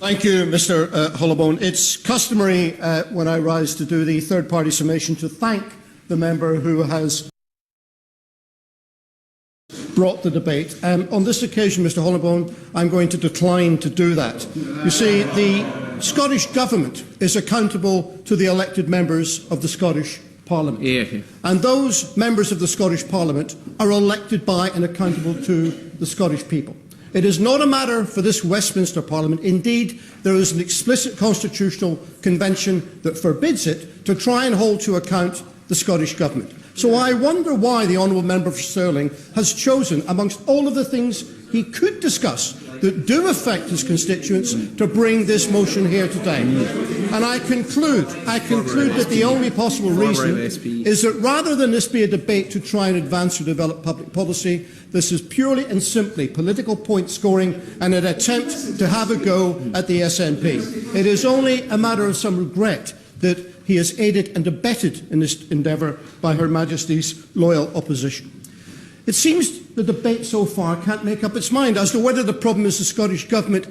Thank you, Mr Hollowbone. It's customary when I rise to do the third-party summation to thank the member who has brought the debate. On this occasion, Mr Hollowbone, I'm going to decline to do that. You see, the Scottish Government is accountable to the elected members of the Scottish Parliament. Yeah. And those members of the Scottish Parliament are elected by and accountable to the Scottish people. It is not a matter for this Westminster Parliament. Indeed, there is an explicit constitutional convention that forbids it to try and hold to account the Scottish Government. So I wonder why the honourable member for Stirling has chosen, amongst all of the things he could discuss that do affect his constituents, to bring this motion here today. And I conclude that the only possible reason is that rather than this be a debate to try and advance or develop public policy, this is purely and simply political point scoring and an attempt to have a go at the SNP. It is only a matter of some regret that he is aided and abetted in this endeavour by Her Majesty's loyal opposition. It seems the debate so far can't make up its mind as to whether the problem is the Scottish Government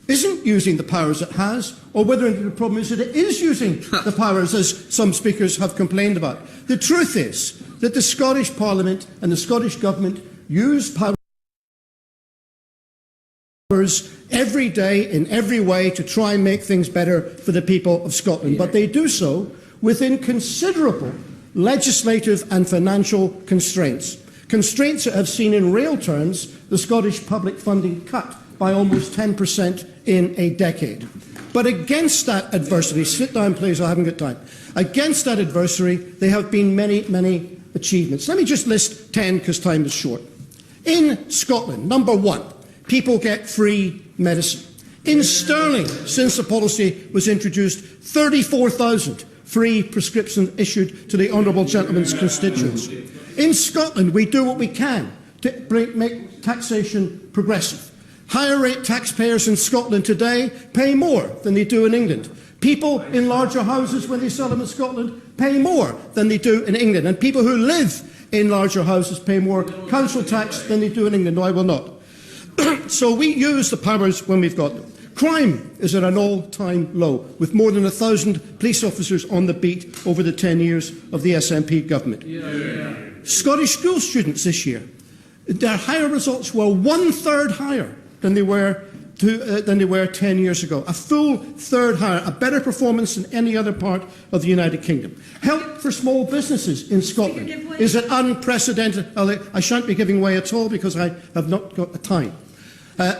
isn't using the powers it has, or whether the problem is that it is using the powers, as some speakers have complained about. The truth is that the Scottish Parliament and the Scottish Government use powers every day in every way to try and make things better for the people of Scotland, but they do so within considerable legislative and financial constraints. Constraints that have seen in real terms the Scottish public funding cut by almost 10% in a decade. But against that adversity, sit down please, I haven't got time. Against that adversity, there have been many, many achievements. Let me just list 10 because time is short. In Scotland, number one, people get free medicine. In Stirling, since the policy was introduced, 34,000 free prescriptions issued to the honourable gentleman's constituents. In Scotland, we do what we can to make taxation progressive. Higher rate taxpayers in Scotland today pay more than they do in England. People in larger houses, when they sell them in Scotland, pay more than they do in England. And people who live in larger houses pay more council tax than they do in England. No, I will not. So we use the powers when we've got them. Crime is at an all-time low, with more than 1,000 police officers on the beat over the 10 years of the SNP government. Scottish school students this year, their higher results were 1/3 higher than they were 10 years ago. A full third higher, a better performance than any other part of the United Kingdom. Help for small businesses in Scotland is at unprecedented. I shan't be giving way at all because I have not got the time.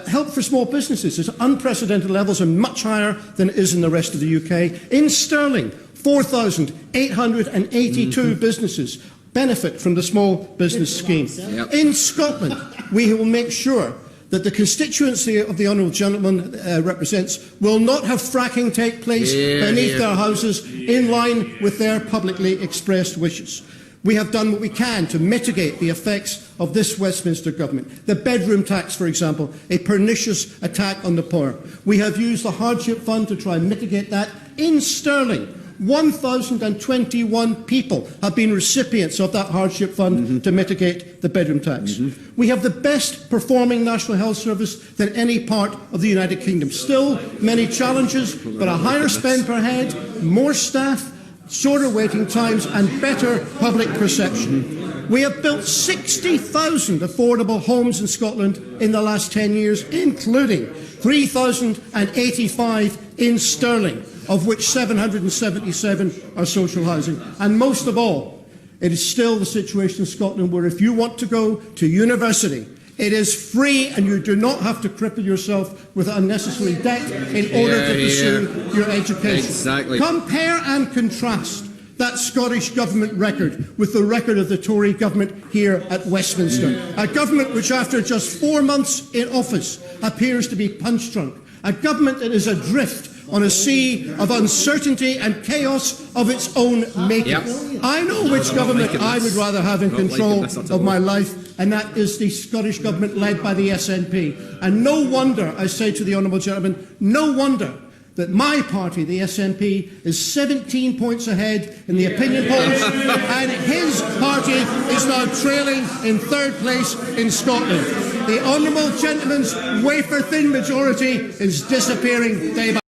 Help for small businesses is at unprecedented levels and much higher than it is in the rest of the UK. In Stirling, 4,882 businesses benefit from the small business scheme. Yep. In Scotland, we will make sure that the constituency of the honourable gentleman represents will not have fracking take place beneath their houses in line with their publicly expressed wishes. We have done what we can to mitigate the effects of this Westminster government. The bedroom tax, for example, a pernicious attack on the poor. We have used the hardship fund to try and mitigate that. In Stirling, 1,021 people have been recipients of that hardship fund to mitigate the bedroom tax. We have the best performing National Health Service than any part of the United Kingdom. Still many challenges, but a higher spend per head, more staff, shorter waiting times and better public perception. We have built 60,000 affordable homes in Scotland in the last 10 years, including 3,085 in Stirling, of which 777 are social housing. And most of all, it is still the situation in Scotland where if you want to go to university, it is free and you do not have to cripple yourself with unnecessary debt in order to pursue your education. Exactly. Compare and contrast that Scottish Government record with the record of the Tory Government here at Westminster. A government which, after just 4 months in office, appears to be punch-drunk. A government that is adrift on a sea of uncertainty and chaos of its own making. Yep. I know which government I would rather have in control of my life, and that is the Scottish Government led by the SNP. And no wonder, I say to the honourable gentleman, no wonder that my party, the SNP, is 17 points ahead in the opinion polls, and his party is now trailing in third place in Scotland. The honourable gentleman's wafer-thin majority is disappearing day by day.